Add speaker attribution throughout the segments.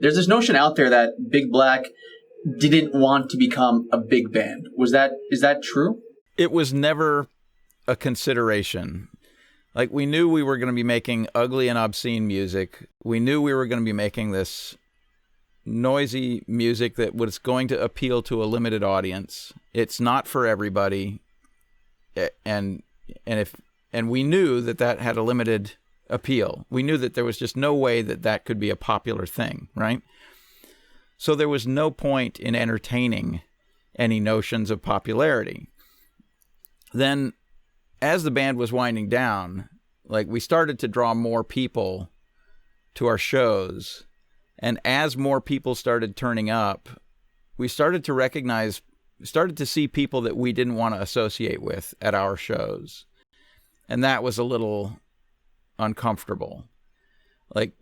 Speaker 1: There's this notion out there that Big Black didn't want to become a big band. Is that true?
Speaker 2: It was never a consideration. Like, we knew we were going to be making ugly and obscene music. We knew we were going to be making this noisy music that was going to appeal to a limited audience. It's not for everybody. And we knew that had a limited appeal. We knew that there was just no way that could be a popular thing, right? So there was no point in entertaining any notions of popularity. Then, as the band was winding down, like, we started to draw more people to our shows. And as more people started turning up, we started to see people that we didn't want to associate with at our shows. And that was a little uncomfortable. Like,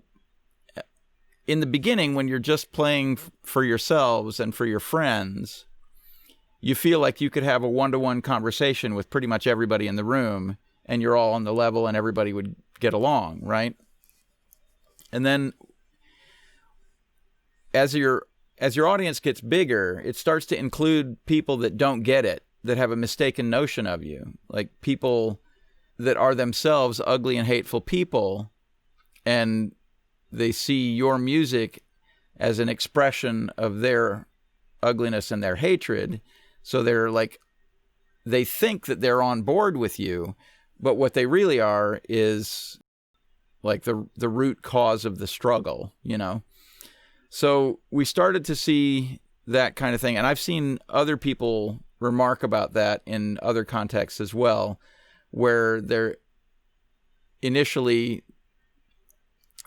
Speaker 2: in the beginning, when you're just playing for yourselves and for your friends, you feel like you could have a one-to-one conversation with pretty much everybody in the room, and you're all on the level and everybody would get along, right? And then as your audience gets bigger, it starts to include people that don't get it, that have a mistaken notion of you, like people that are themselves ugly and hateful people, and they see your music as an expression of their ugliness and their hatred. So they think that they're on board with you, but what they really are is like the root cause of the struggle, you know? So we started to see that kind of thing. And I've seen other people remark about that in other contexts as well, where initially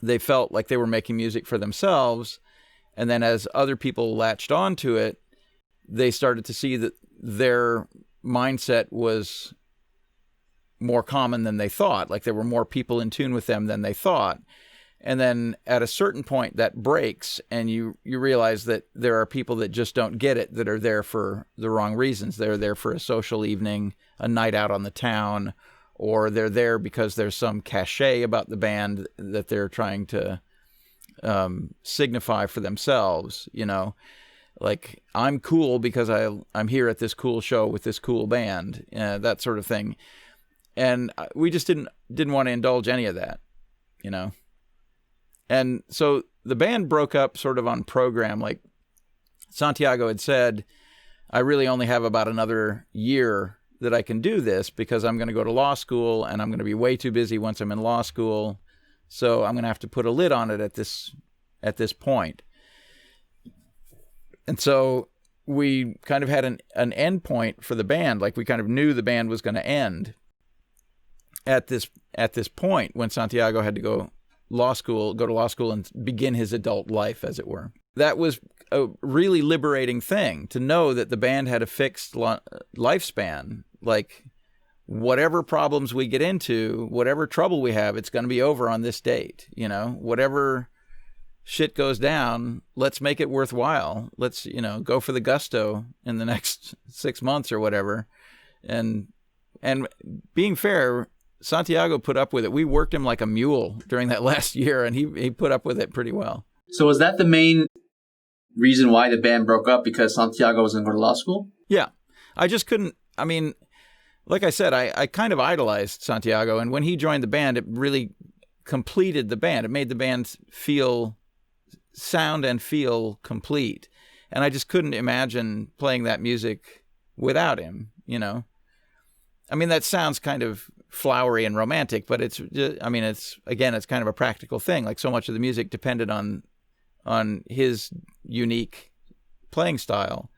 Speaker 2: they felt like they were making music for themselves. And then as other people latched onto it, they started to see that their mindset was more common than they thought. Like, there were more people in tune with them than they thought. And then at a certain point that breaks, and you realize that there are people that just don't get it, that are there for the wrong reasons. They're there for a social evening, a night out on the town, or they're there because there's some cachet about the band that they're trying to signify for themselves, you know? Like, I'm cool because I'm here at this cool show with this cool band, that sort of thing. And we just didn't want to indulge any of that, you know? And so the band broke up sort of on program. Like, Santiago had said, I really only have about another year that I can do this because I'm going to go to law school and I'm going to be way too busy once I'm in law school. So I'm going to have to put a lid on it at this point. And so we kind of had an end point for the band. Like, we kind of knew the band was going to end at this point when Santiago had to go to law school and begin his adult life, as it were. That was a really liberating thing, to know that the band had a fixed lifespan. Like, whatever problems we get into, whatever trouble we have, it's going to be over on this date. You know, whatever shit goes down, let's make it worthwhile. Let's, go for the gusto in the next 6 months or whatever. And being fair, Santiago put up with it. We worked him like a mule during that last year, and he put up with it pretty well.
Speaker 1: So was that the main reason why the band broke up, because Santiago was going to go to law school?
Speaker 2: Yeah. I just couldn't, like I said, I kind of idolized Santiago, and when he joined the band, it really completed the band. It made the band sound and feel complete. And I just couldn't imagine playing that music without him, that sounds kind of flowery and romantic, but it's kind of a practical thing. Like, so much of the music depended on his unique playing style.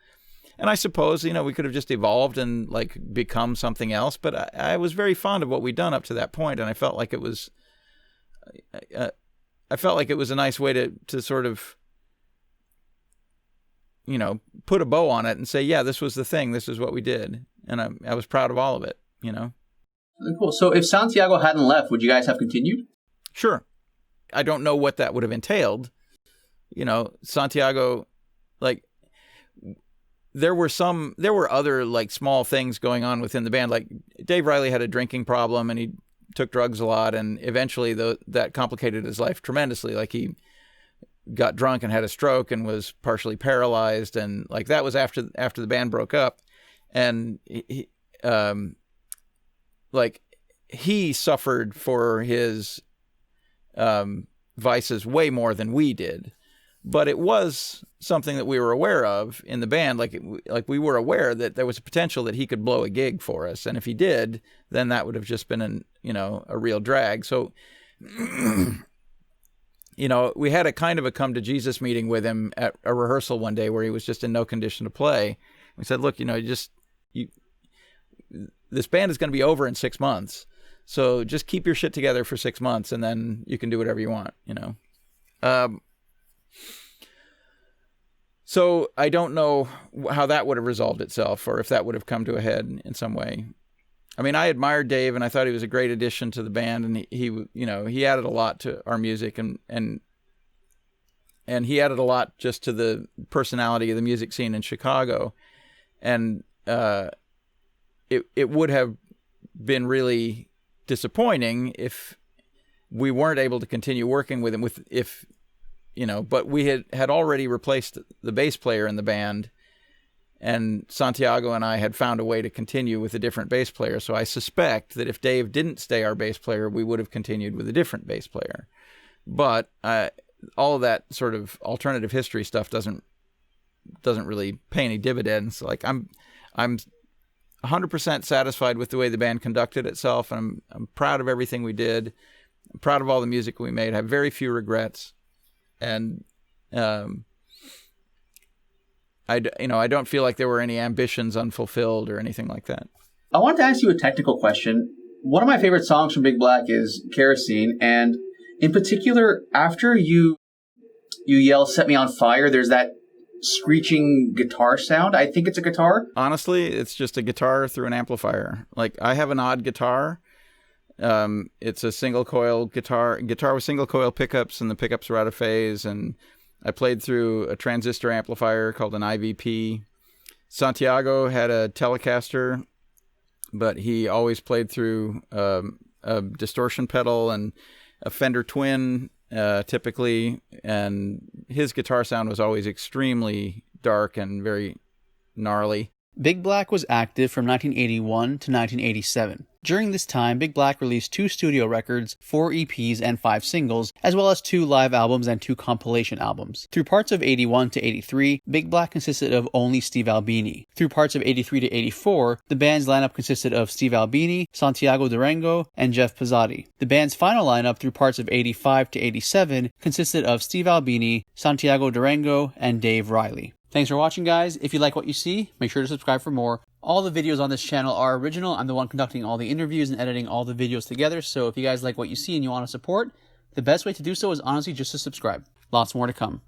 Speaker 2: And I suppose, we could have just evolved and become something else, but I was very fond of what we'd done up to that point, and I felt like it was a nice way to sort of, put a bow on it and say, yeah, this was the thing, this is what we did. And I was proud of all of it,
Speaker 1: Cool. So if Santiago hadn't left, would you guys have continued?
Speaker 2: Sure. I don't know what that would have entailed. Santiago, there were other small things going on within the band. Like, Dave Riley had a drinking problem and he took drugs a lot, and eventually that complicated his life tremendously. Like, he got drunk and had a stroke and was partially paralyzed, and like that was after the band broke up, and he suffered for his vices way more than we did, but it was something that we were aware of in the band. Like we were aware that there was a potential that he could blow a gig for us, and if he did, then that would have just been a real drag. So we had a kind of a come to Jesus meeting with him at a rehearsal one day where he was just in no condition to play. We said, look, this band is going to be over in 6 months. So just keep your shit together for 6 months, and then you can do whatever you want, So I don't know how that would have resolved itself, or if that would have come to a head in some way. I mean, I admired Dave, and I thought he was a great addition to the band, and he added a lot to our music, and he added a lot just to the personality of the music scene in Chicago, and it would have been really disappointing if we weren't able to continue working with him but we had already replaced the bass player in the band, and Santiago and I had found a way to continue with a different bass player. So I suspect that if Dave didn't stay our bass player, we would have continued with a different bass player. But all of that sort of alternative history stuff doesn't really pay any dividends. Like I'm 100% satisfied with the way the band conducted itself, and I'm proud of everything we did. I'm proud of all the music we made. I have very few regrets, and I don't feel like there were any ambitions unfulfilled or anything like that.
Speaker 1: I wanted to ask you a technical question. One of my favorite songs from Big Black is Kerosene, and in particular, after you yell "Set Me on Fire," there's that screeching guitar sound. I think it's a guitar.
Speaker 2: Honestly, it's just a guitar through an amplifier. Like, I have an odd guitar. It's a single coil guitar with single coil pickups, and the pickups are out of phase, and I played through a transistor amplifier called an IVP. Santiago had a Telecaster, but he always played through a distortion pedal and a Fender Twin, typically, and his guitar sound was always extremely dark and very gnarly.
Speaker 3: Big Black was active from 1981 to 1987. During this time, Big Black released 2 studio records, 4 EPs, and 5 singles, as well as 2 live albums and 2 compilation albums. Through parts of 81 to 83, Big Black consisted of only Steve Albini. Through parts of 83 to 84, the band's lineup consisted of Steve Albini, Santiago Durango, and Jeff Pizzati. The band's final lineup through parts of 85 to 87 consisted of Steve Albini, Santiago Durango, and Dave Riley. Thanks for watching, guys. If you like what you see, make sure to subscribe for more. All the videos on this channel are original. I'm the one conducting all the interviews and editing all the videos together. So if you guys like what you see and you want to support, the best way to do so is honestly just to subscribe. Lots more to come.